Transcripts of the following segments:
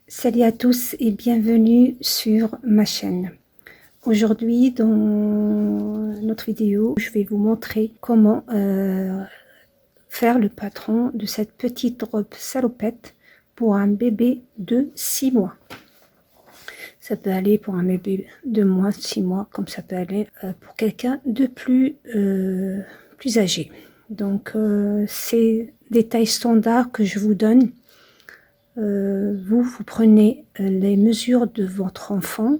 Salut à tous et bienvenue sur ma chaîne. Aujourd'hui dans notre vidéo, je vais vous montrer comment faire le patron de cette petite robe salopette pour un bébé de 6 mois. Ça peut aller pour un bébé de moins de 6 mois, comme ça peut aller pour quelqu'un de plus âgé. Donc c'est des tailles standards que je vous donne. Vous prenez les mesures de votre enfant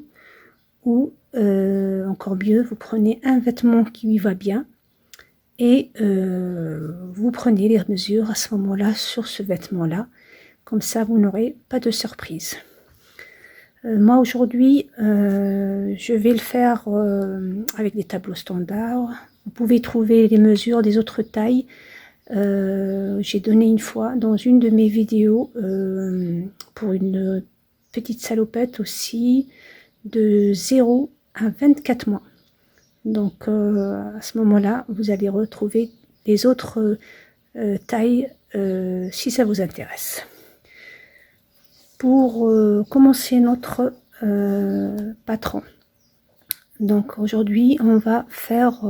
ou encore mieux, vous prenez un vêtement qui lui va bien et vous prenez les mesures à ce moment-là sur ce vêtement-là. Comme ça, vous n'aurez pas de surprise. Moi, aujourd'hui, je vais le faire avec des tableaux standards. Vous pouvez trouver les mesures des autres tailles. J'ai donné une fois dans une de mes vidéos pour une petite salopette aussi de 0 à 24 mois. Donc à ce moment-là, vous allez retrouver les autres tailles si ça vous intéresse. Pour commencer notre patron, donc aujourd'hui on va faire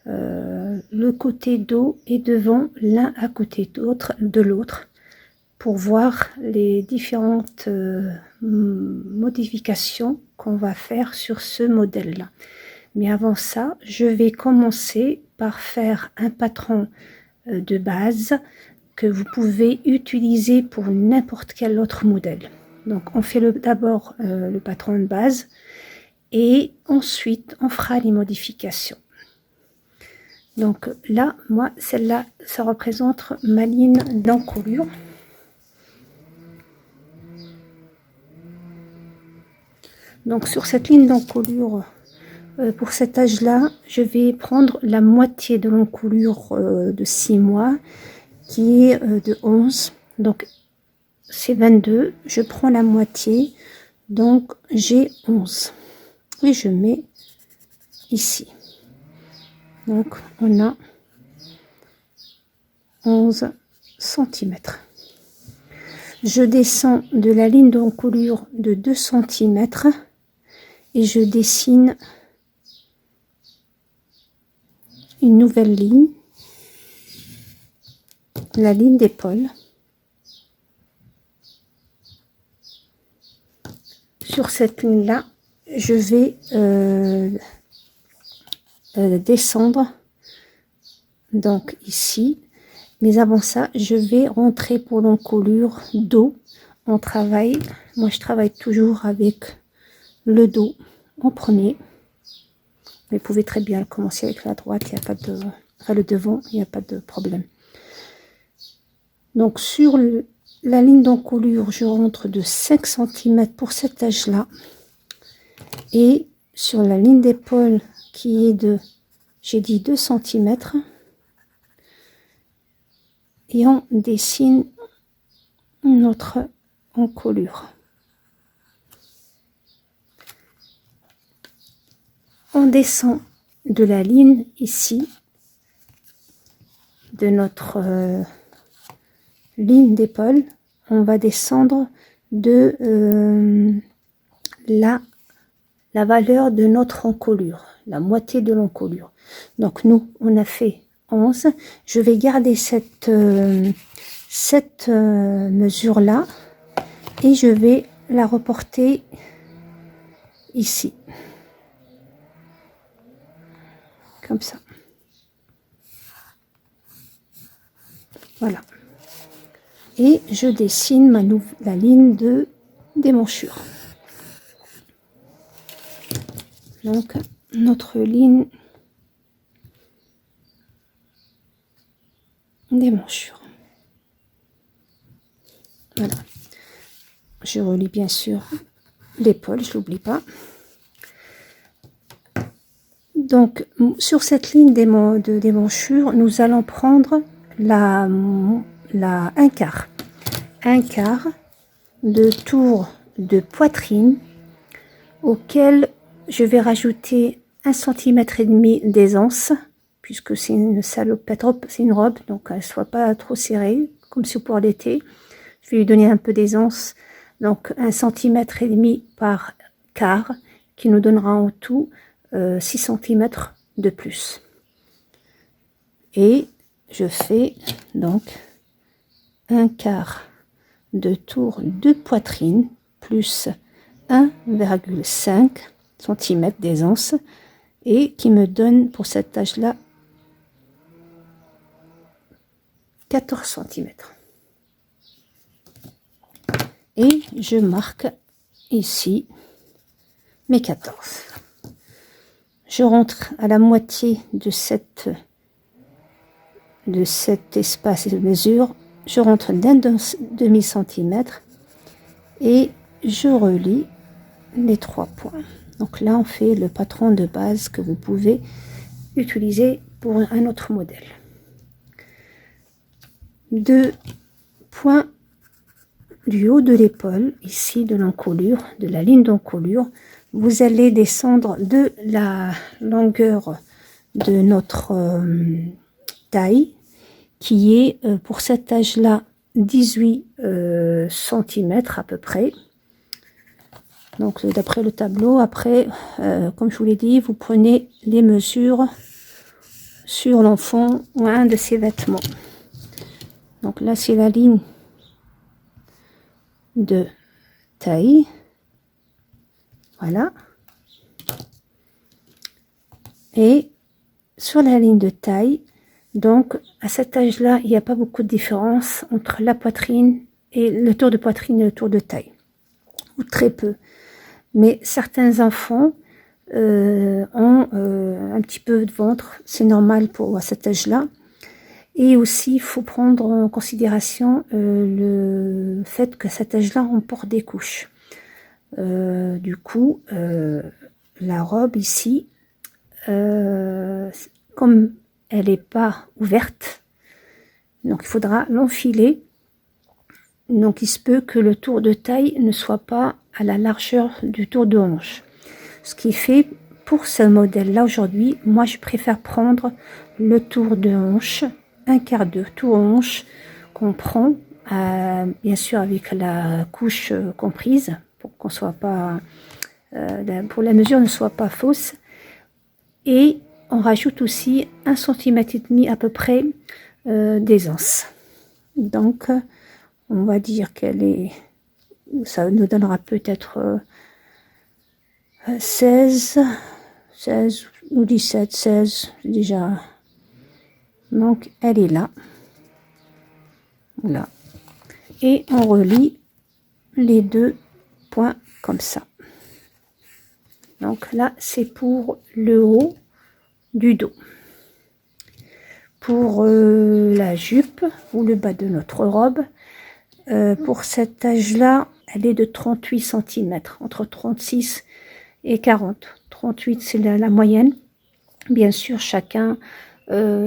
le côté dos et devant l'un à côté de l'autre pour voir les différentes modifications qu'on va faire sur ce modèle là. Mais avant ça, je vais commencer par faire un patron de base que vous pouvez utiliser pour n'importe quel autre modèle. Donc on fait d'abord le patron de base et ensuite on fera les modifications. Donc là, moi, celle-là, ça représente ma ligne d'encolure. Donc sur cette ligne d'encolure, pour cet âge-là, je vais prendre la moitié de l'encolure de 6 mois, qui est de 11. Donc c'est 22, je prends la moitié, donc j'ai 11. Et je mets ici. Donc on a 11 cm. Je descends de la ligne d'encolure de 2 cm et je dessine une nouvelle ligne, la ligne d'épaule. Sur cette ligne là, je vais descendre donc ici, mais avant ça je vais rentrer pour l'encolure dos. On travaille, moi je travaille toujours avec le dos en premier. Vous pouvez très bien commencer avec la droite, il n'y a pas de, enfin le devant, il n'y a pas de problème. Donc sur la ligne d'encolure, je rentre de 5 cm pour cet âge là, et sur la ligne d'épaule qui est de, j'ai dit 2 cm, et on dessine notre encolure. On descend de la ligne ici de notre ligne d'épaule, on va descendre de la valeur de notre encolure, la moitié de l'encolure. Donc nous on a fait 11, je vais garder cette mesure là et je vais la reporter ici comme ça. Voilà, et je dessine la ligne de démanchure. Donc notre ligne démanchure. Voilà, je relie bien sûr l'épaule, je l'oublie pas. Donc sur cette ligne de démanchure, nous allons prendre un quart de tour de poitrine auquel je vais rajouter 1,5 cm d'aisance, puisque c'est une salopette, c'est une robe, donc elle ne soit pas trop serrée, comme si pour l'été. Je vais lui donner un peu d'aisance Donc 1,5 cm par quart qui nous donnera en tout 6 cm de plus. Et je fais donc un quart de tour de poitrine plus 1,5 cm d'aisance et qui me donne pour cette tâche-là 14 cm. Et je marque ici mes 14. Je rentre à la moitié de cet espace de mesure, je rentre d'un demi-centimètre et je relie les 3 points. Donc là, on fait le patron de base que vous pouvez utiliser pour un autre modèle. 2 points du haut de l'épaule, ici de l'encolure, de la ligne d'encolure, vous allez descendre de la longueur de notre taille, qui est pour cet âge-là 18 cm à peu près. Donc d'après le tableau, après, comme je vous l'ai dit, vous prenez les mesures sur l'enfant ou un de ses vêtements. Donc là, c'est la ligne de taille. Voilà. Et sur la ligne de taille, donc à cet âge-là, il n'y a pas beaucoup de différence entre la poitrine et le tour de poitrine et le tour de taille, ou très peu. Mais certains enfants ont un petit peu de ventre, c'est normal pour à cet âge-là. Et aussi, il faut prendre en considération le fait qu'à cet âge-là, on porte des couches. Du coup, la robe ici, comme elle n'est pas ouverte, donc il faudra l'enfiler. Donc il se peut que le tour de taille ne soit pas à la largeur du tour de hanche. Ce qui fait, pour ce modèle-là aujourd'hui, moi je préfère prendre le tour de hanche, un quart de tour hanche qu'on prend, bien sûr avec la couche comprise, pour qu'on soit pas, pour la mesure ne soit pas fausse. Et on rajoute aussi 1,5 cm à peu près d'aisance. Donc on va dire qu'elle est, ça nous donnera peut-être 16 ou 17, 16 déjà. Donc elle est là. Voilà. Et on relie les 2 points comme ça. Donc là, c'est pour le haut du dos. Pour la jupe ou le bas de notre robe, pour cet âge-là, elle est de 38 cm, entre 36 et 40. 38, c'est la moyenne. Bien sûr, chacun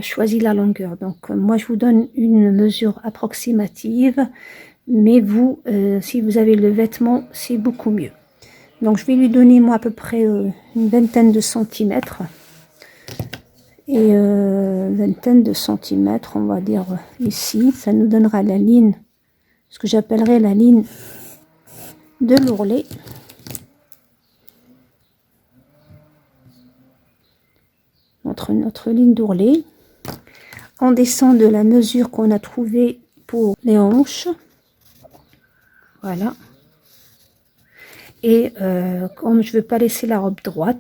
choisit la longueur. Donc, moi, je vous donne une mesure approximative, mais vous, si vous avez le vêtement, c'est beaucoup mieux. Donc, je vais lui donner, moi, à peu près une vingtaine de centimètres. Et vingtaine de centimètres, on va dire ici. Ça nous donnera la ligne, ce que j'appellerais la ligne de l'ourlet. Notre ligne d'ourlet. On descend de la mesure qu'on a trouvée pour les hanches. Voilà. Et comme je ne veux pas laisser la robe droite,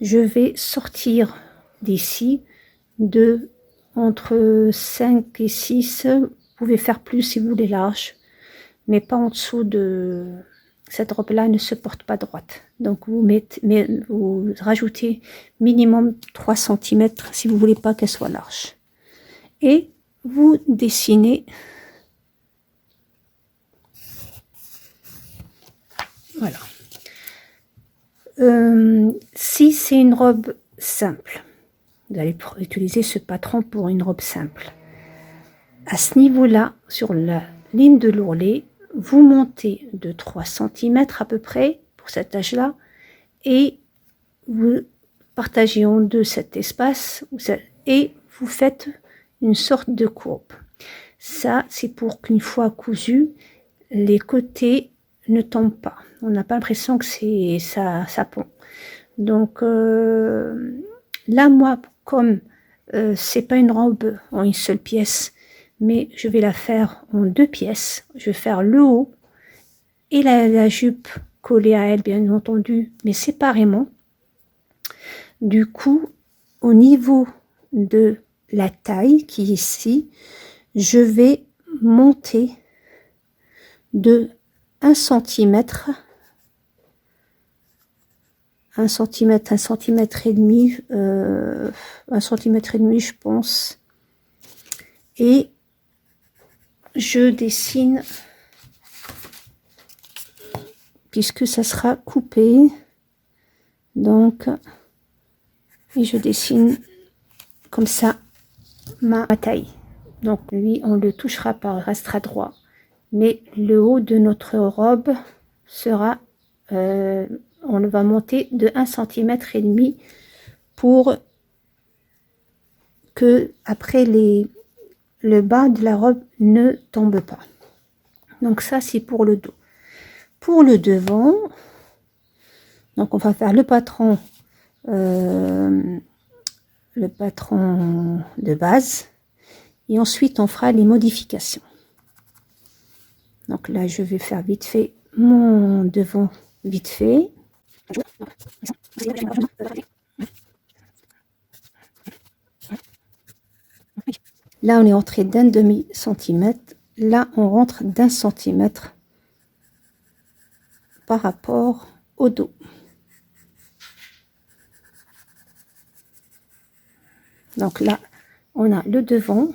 je vais sortir d'ici de entre 5 et 6. Vous pouvez faire plus si vous voulez large, mais pas en dessous de cette robe là, ne se porte pas droite. Donc vous rajoutez minimum 3 cm si vous voulez pas qu'elle soit large. Et vous dessinez. Voilà. Si c'est une robe simple, vous allez utiliser ce patron pour une robe simple. À ce niveau-là, sur la ligne de l'ourlet, vous montez de 3 cm à peu près pour cet âge-là et vous partagez en deux cet espace et vous faites une sorte de courbe. Ça, c'est pour qu'une fois cousu, les côtés ne tombe pas. On n'a pas l'impression que ça pond. Donc là, moi, comme c'est pas une robe en une seule pièce, mais je vais la faire en 2 pièces. Je vais faire le haut et la jupe collée à elle, bien entendu, mais séparément. Du coup, au niveau de la taille qui est ici, je vais monter de 1 centimètre, 1 centimètre, 1 centimètre et demi, 1 centimètre et demi, je pense. Et je dessine, puisque ça sera coupé, donc, et je dessine comme ça ma taille. Donc lui, on le touchera pas, il restera droit. Mais le haut de notre robe sera, on va monter de 1 centimètre et demi pour que après le bas de la robe ne tombe pas. Donc ça, c'est pour le dos. Pour le devant, donc on va faire le patron de base et ensuite on fera les modifications. Donc là, je vais faire vite fait mon devant vite fait. Là, on est entré d'1 demi-centimètre. Là, on rentre d'1 centimètre par rapport au dos. Donc là, on a le devant.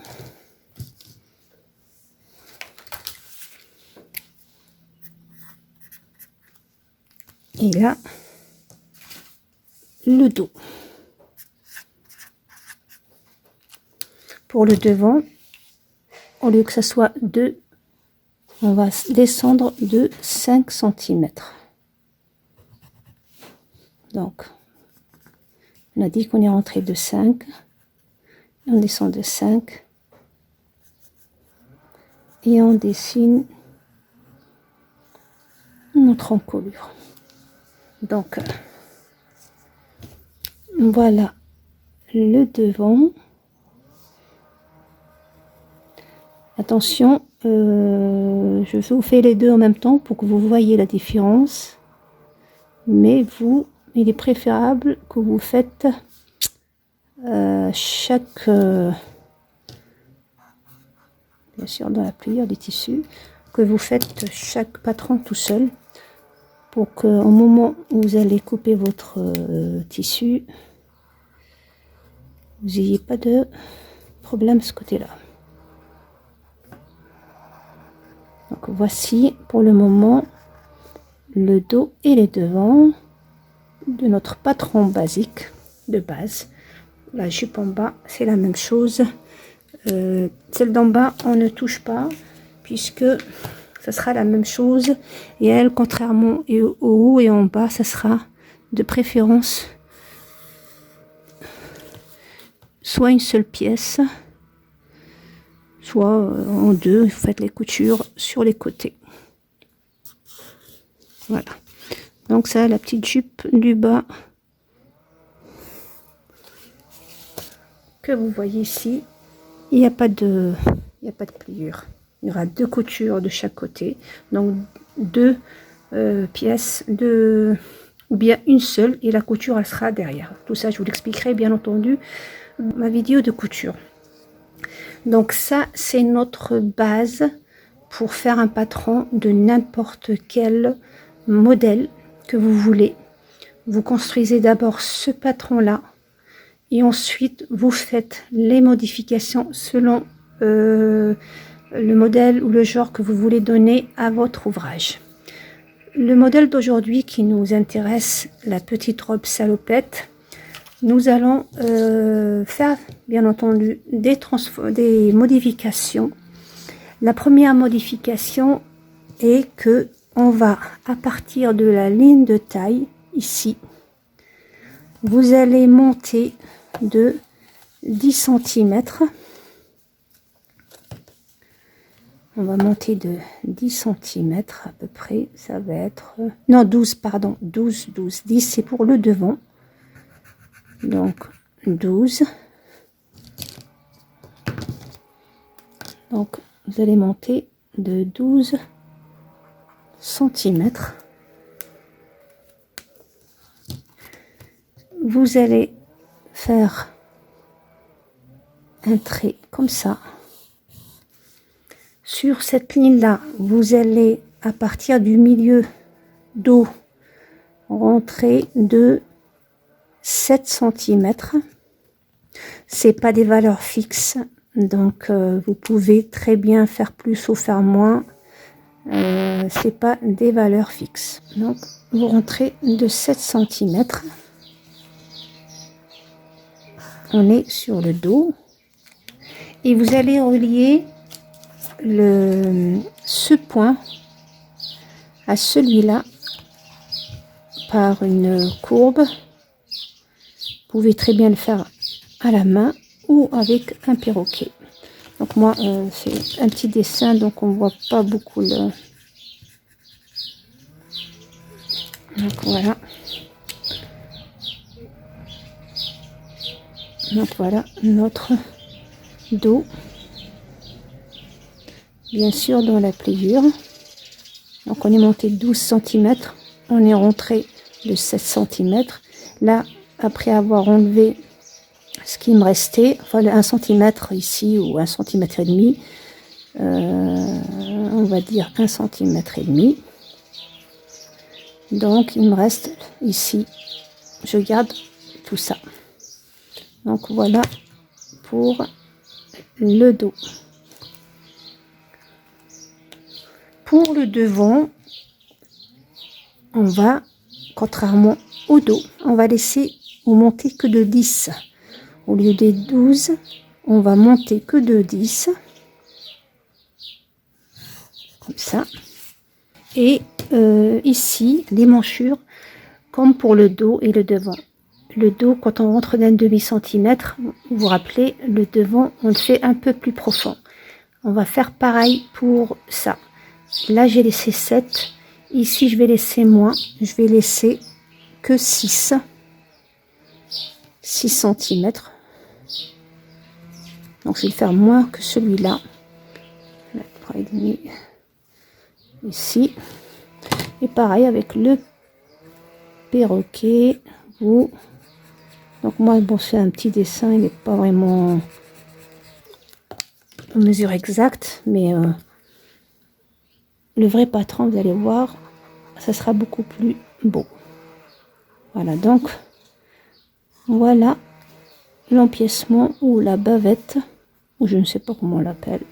Et là, le dos. Pour le devant, au lieu que ça soit 2, on va descendre de 5 centimètres. Donc, on a dit qu'on est rentré de 5. On descend de 5. Et on dessine notre encolure. Donc, voilà le devant. Attention, je vous fais les deux en même temps pour que vous voyez la différence. Mais vous, il est préférable que vous faites chaque... bien sûr, dans la pliure des tissus, que vous faites chaque patron tout seul. Pour qu'au moment où vous allez couper votre tissu, vous n'ayez pas de problème de ce côté-là. Donc voici pour le moment le dos et les devants de notre patron basique de base. La jupe en bas, c'est la même chose. Celle d'en bas, on ne touche pas puisque ça sera la même chose. Et elle, contrairement au haut et en bas, ça sera de préférence soit une seule pièce, soit en 2. Vous faites les coutures sur les côtés. Voilà. Donc ça, la petite jupe du bas que vous voyez ici, il n'y a pas de pliure. Il y aura 2 coutures de chaque côté, donc 2 pièces, ou bien une seule, et la couture elle sera derrière. Tout ça, je vous l'expliquerai bien entendu ma vidéo de couture. Donc ça, c'est notre base pour faire un patron de n'importe quel modèle que vous voulez. Vous construisez d'abord ce patron là et ensuite vous faites les modifications selon le modèle ou le genre que vous voulez donner à votre ouvrage. Le modèle d'aujourd'hui qui nous intéresse, la petite robe salopette, nous allons faire bien entendu des modifications. La première modification est que on va, à partir de la ligne de taille ici, vous allez monter de 10 cm. On va monter de 10 cm à peu près. Ça va être... Non, 12, pardon. 12. 10, c'est pour le devant. Donc, 12. Donc, vous allez monter de 12 cm. Vous allez faire un trait comme ça. Sur cette ligne-là, vous allez, à partir du milieu dos, rentrer de 7 cm. C'est pas des valeurs fixes, donc vous pouvez très bien faire plus ou faire moins. C'est pas des valeurs fixes. Donc, vous rentrez de 7 cm. On est sur le dos. Et vous allez relier ce point à celui-là par une courbe. Vous pouvez très bien le faire à la main ou avec un perroquet. Donc moi, c'est un petit dessin, donc on voit pas beaucoup le... Donc voilà. Donc voilà notre dos. Bien sûr dans la pliure. Donc on est monté de 12 cm. On est rentré de 7 cm. Là, après avoir enlevé ce qui me restait, enfin le 1 cm ici ou 1 cm et demi, on va dire 1 cm et demi. Donc il me reste ici, je garde tout ça. Donc voilà pour le dos. Pour le devant, on va, contrairement au dos, on va laisser ou monter que de 10. Au lieu des 12, on va monter que de 10. Comme ça. Et ici, les manchures, comme pour le dos et le devant. Le dos, quand on rentre d'un demi-centimètre, vous vous rappelez, le devant, on le fait un peu plus profond. On va faire pareil pour ça. Là, j'ai laissé 7. Ici, je vais laisser moins. Je vais laisser que 6 cm. Donc, je vais le faire moins que celui-là. Ici. Et pareil avec le perroquet. Vous. Donc, moi, bon, c'est un petit dessin. Il n'est pas vraiment en mesure exacte. Mais le vrai patron, vous allez voir, ça sera beaucoup plus beau. Voilà, donc, voilà l'empiècement ou la bavette, ou je ne sais pas comment on l'appelle,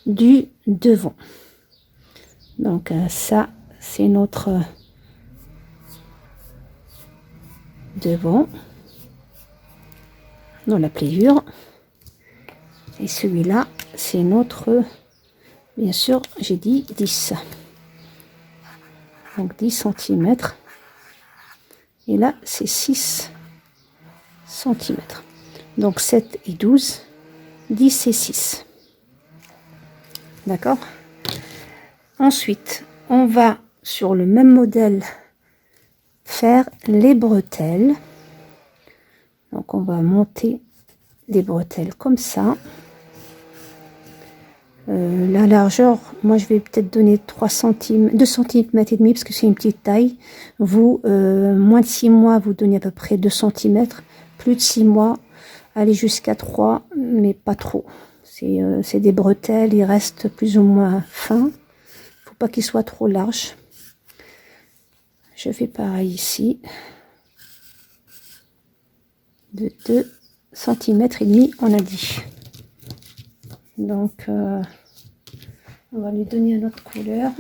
du devant. Donc, ça, c'est notre devant dans la pliure. Et celui-là, c'est notre, bien sûr, j'ai dit 10. Donc 10 cm. Et là, c'est 6 cm. Donc 7 et 12, 10 et 6. D'accord? Ensuite, on va, sur le même modèle, faire les bretelles. Donc on va monter des bretelles comme ça. La largeur, moi je vais peut-être donner 3 cm, 2 cm et demi parce que c'est une petite taille. Vous, moins de 6 mois, vous donnez à peu près 2 cm. Plus de 6 mois, allez jusqu'à 3, mais pas trop. C'est des bretelles, ils restent plus ou moins fins. Faut pas qu'ils soient trop larges. Je fais pareil ici. De 2 cm et demi, on a dit. Donc, on va lui donner une autre couleur.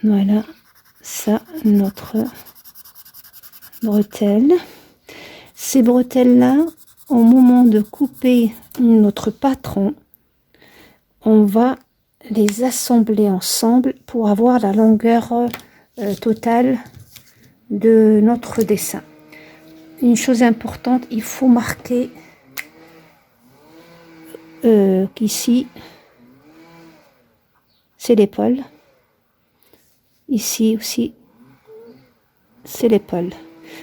Voilà, ça, notre bretelle. Ces bretelles-là, au moment de couper notre patron, on va les assembler ensemble pour avoir la longueur totale de notre dessin. Une chose importante, il faut marquer qu'ici, c'est l'épaule. Ici aussi, c'est l'épaule.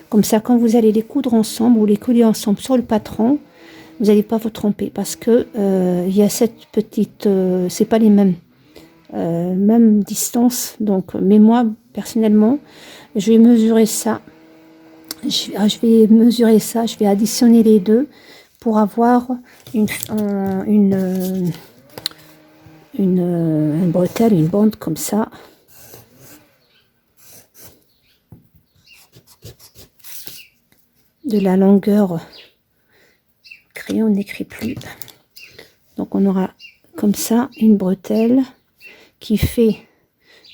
Comme ça, quand vous allez les coudre ensemble ou les coller ensemble sur le patron, vous n'allez pas vous tromper parce que il y a cette petite, c'est pas les mêmes, même distance. Donc, mais moi personnellement, je vais mesurer ça. Je vais mesurer ça. Je vais additionner les deux pour avoir une bretelle, une bande comme ça. De la longueur, crayon n'écrit plus, donc on aura comme ça une bretelle qui fait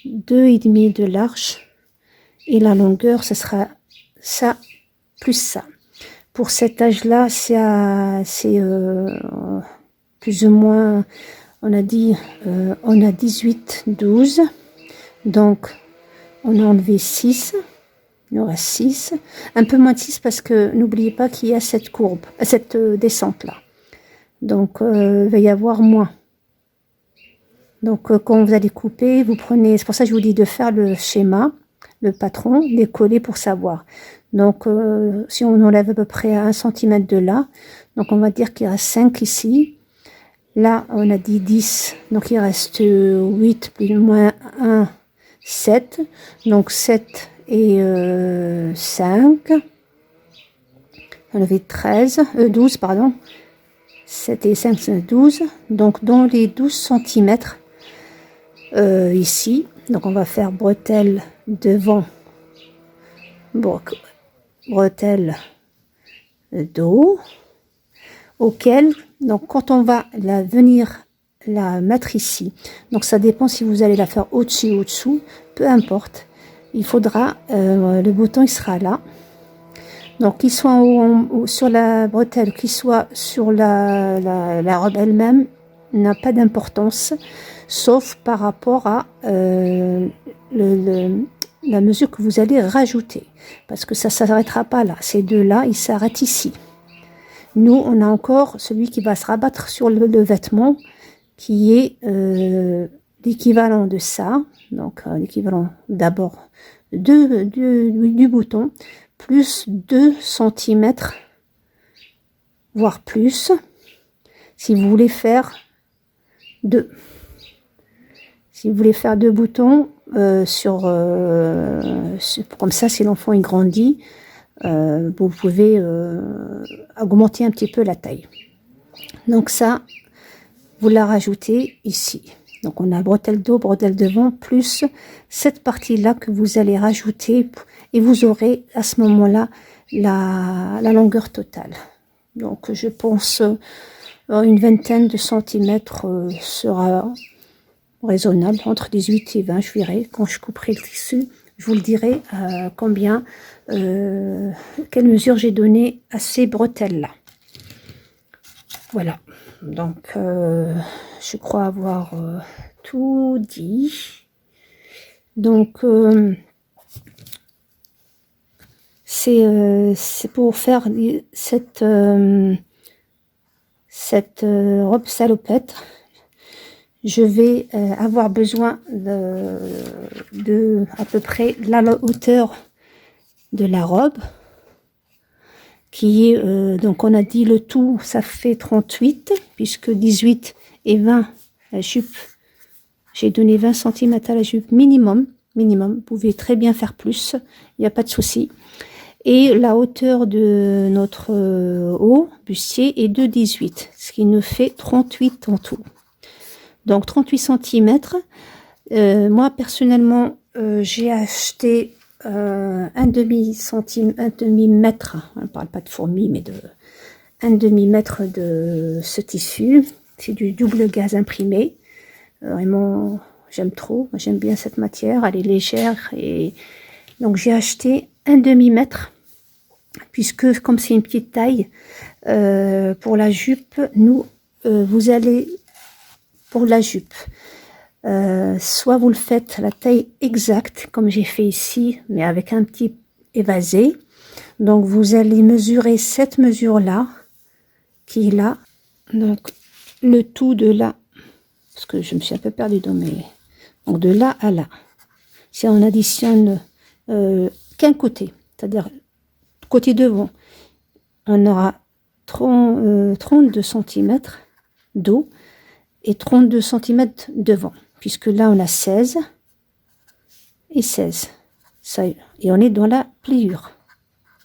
2,5 de large et la longueur ce sera ça plus ça. Pour cet âge là c'est plus ou moins, on a dit on a 18 12, donc on a enlevé 6. Il y aura 6, un peu moins de 6 parce que n'oubliez pas qu'il y a cette courbe, cette descente là. Donc il va y avoir moins. Donc quand vous allez couper, vous prenez, c'est pour ça que je vous dis de faire le schéma, le patron, les coller pour savoir. Donc si on enlève à peu près 1 cm de là, donc on va dire qu'il reste 5 ici. Là on a dit 10, donc il reste 8 plus ou moins 1, 7. Donc 7 et 5, on avait 12, pardon, 7 et 5, c'est 12, donc dans les 12 cm ici, donc on va faire bretelle devant, bretelle dos, auquel, donc quand on va venir la mettre ici, donc ça dépend si vous allez la faire au-dessus ou au-dessous, peu importe. Il faudra, le bouton il sera là, donc qu'il soit sur la bretelle, qu'il soit sur la robe elle-même, n'a pas d'importance, sauf par rapport à la mesure que vous allez rajouter, parce que ça ne s'arrêtera pas là, ces deux là ils s'arrêtent ici. Nous on a encore celui qui va se rabattre sur le vêtement, qui est l'équivalent de ça, donc l'équivalent d'abord du bouton, plus 2 cm, voire plus, si vous voulez faire 2. Si vous voulez faire 2 boutons, comme ça, si l'enfant il grandit, vous pouvez augmenter un petit peu la taille. Donc ça, vous la rajoutez ici. Donc on a bretelle dos, bretelle devant, plus cette partie-là que vous allez rajouter et vous aurez à ce moment-là la longueur totale. Donc je pense une vingtaine de centimètres sera raisonnable, entre 18 et 20, je verrai. Quand je couperai le tissu, je vous le dirai quelle mesure j'ai donné à ces bretelles-là. Voilà. Donc, je crois avoir tout dit. Donc, c'est pour faire cette robe salopette. Je vais avoir besoin de à peu près la hauteur de la robe. Qui est, donc on a dit le tout, ça fait 38, puisque 18 et 20, la jupe, j'ai donné 20 cm à la jupe minimum, vous pouvez très bien faire plus, il n'y a pas de souci. Et la hauteur de notre haut, bustier, est de 18, ce qui nous fait 38 en tout. Donc 38 cm, moi personnellement, j'ai acheté un demi-mètre, on ne parle pas de fourmi, mais de un demi-mètre de ce tissu. C'est du double gaze imprimé. Vraiment, j'aime trop. J'aime bien cette matière, elle est légère. Et donc j'ai acheté un demi-mètre, puisque comme c'est une petite taille, pour la jupe, vous allez, pour la jupe, soit vous le faites à la taille exacte comme j'ai fait ici, mais avec un petit évasé. Donc vous allez mesurer cette mesure là qui est là. Donc le tout de là, parce que je me suis un peu perdue dans mes... Donc de là à là. Si on additionne qu'un côté, c'est-à-dire côté devant, on aura 32 cm d'eau et 32 cm devant, puisque là on a 16 et 16. Ça, et on est dans la pliure.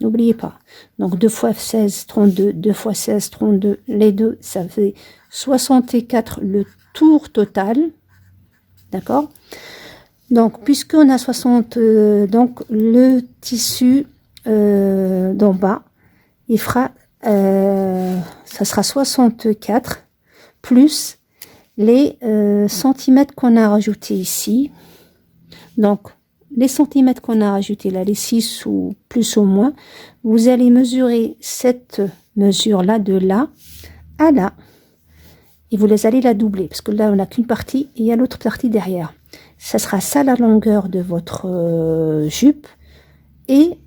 N'oubliez pas. Donc 2 fois 16, 32, 2 fois 16, 32, les deux, ça fait 64 le tour total. D'accord? Donc, puisqu'on a 60, donc le tissu d'en bas, il fera, ça sera 64 plus les centimètres qu'on a rajoutés ici. Donc, les centimètres qu'on a rajoutés là, les 6 ou plus ou moins, vous allez mesurer cette mesure-là de là à là. Et vous allez la doubler, parce que là, on n'a qu'une partie et il y a l'autre partie derrière. Ça sera ça la longueur de votre jupe et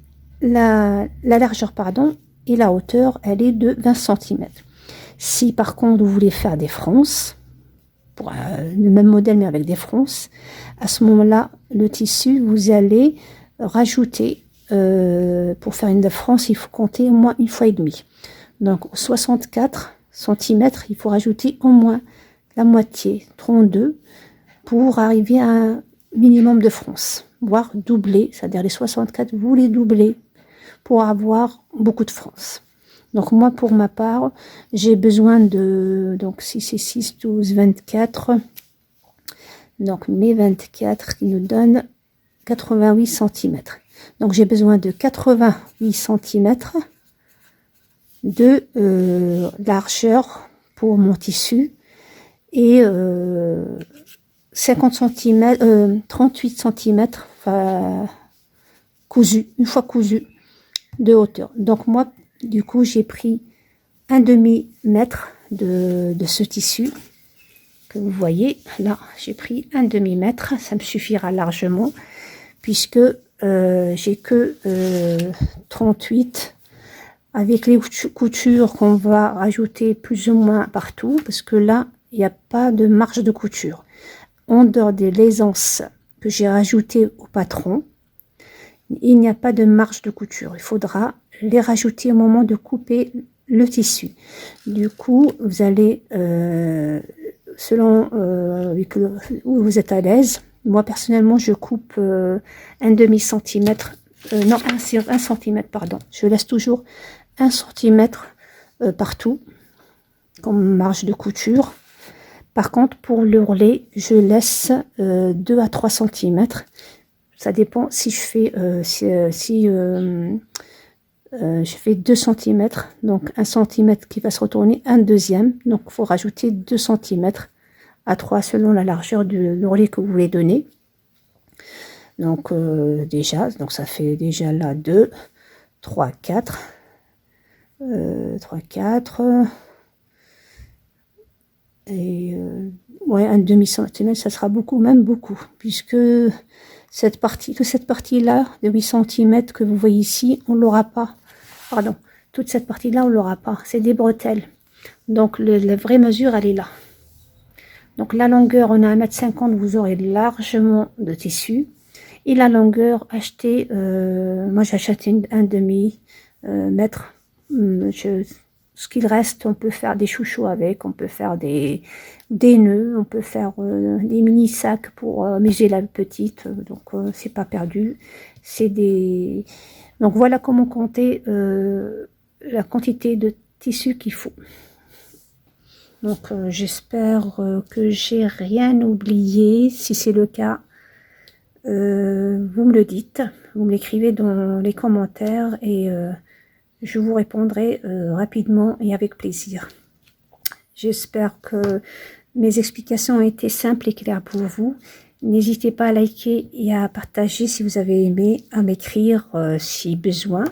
la largeur, pardon, et la hauteur, elle est de 20 cm. Si par contre vous voulez faire des fronces, pour le même modèle mais avec des fronces, à ce moment-là, le tissu, vous allez rajouter, pour faire une fronce, il faut compter au moins 1,5 fois. Donc 64 cm, il faut rajouter au moins la moitié, 32, pour arriver à un minimum de fronces, voire doubler, c'est-à-dire les 64, vous les doublez pour avoir beaucoup de fronces. Donc moi, pour ma part, j'ai besoin de, donc 6 et 6, 12, 24, donc mes 24 qui nous donnent 88 cm. Donc j'ai besoin de 88 cm de largeur pour mon tissu et 50 cm, 38 cm cousu, une fois cousu de hauteur. Donc moi, du coup, j'ai pris un demi-mètre de ce tissu que vous voyez là. J'ai pris un demi-mètre, ça me suffira largement puisque j'ai que 38 avec les coutures qu'on va rajouter plus ou moins partout, parce que là, il n'y a pas de marge de couture. En dehors des aisances que j'ai rajoutées au patron, il n'y a pas de marge de couture. Il faudra les rajouter au moment de couper le tissu. Du coup, vous allez, selon où vous êtes à l'aise, moi personnellement, je coupe un demi-centimètre, non, un centimètre, pardon. Je laisse toujours 1 centimètre partout, comme marge de couture. Par contre, pour l'ourlet, je laisse 2 à 3 cm. Ça dépend si je fais, je fais 2 cm, donc 1 cm qui va se retourner, un deuxième. Donc, il faut rajouter 2 cm à 3 selon la largeur de l'ourlet que vous voulez donner. Donc, déjà, donc ça fait déjà là 2, 3, 4. 3, 4 et ouais, un demi-centimètre, ça sera beaucoup, même beaucoup, puisque cette partie là de 8 cm que vous voyez ici, on l'aura pas, pardon, toute cette partie là on l'aura pas, c'est des bretelles, donc la vraie mesure elle est là. Donc la longueur, on a 1,50 m, vous aurez largement de tissu, et la longueur achetée, moi j'ai acheté un demi-mètre. Ce qu'il reste, on peut faire des chouchous avec, on peut faire des nœuds, on peut faire des mini sacs pour mais la petite, donc c'est pas perdu. C'est des, donc voilà comment compter la quantité de tissu qu'il faut. Donc j'espère que j'ai rien oublié. Si c'est le cas, vous me le dites, vous me l'écrivez dans les commentaires et je vous répondrai rapidement et avec plaisir. J'espère que mes explications ont été simples et claires pour vous. N'hésitez pas à liker et à partager si vous avez aimé, à m'écrire si besoin.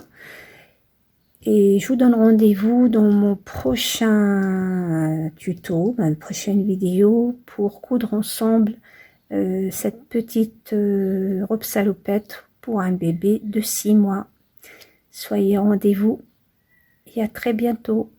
Et je vous donne rendez-vous dans mon prochain tuto, ma prochaine vidéo pour coudre ensemble cette petite robe salopette pour un bébé de 6 mois. Soyez au rendez-vous et à très bientôt.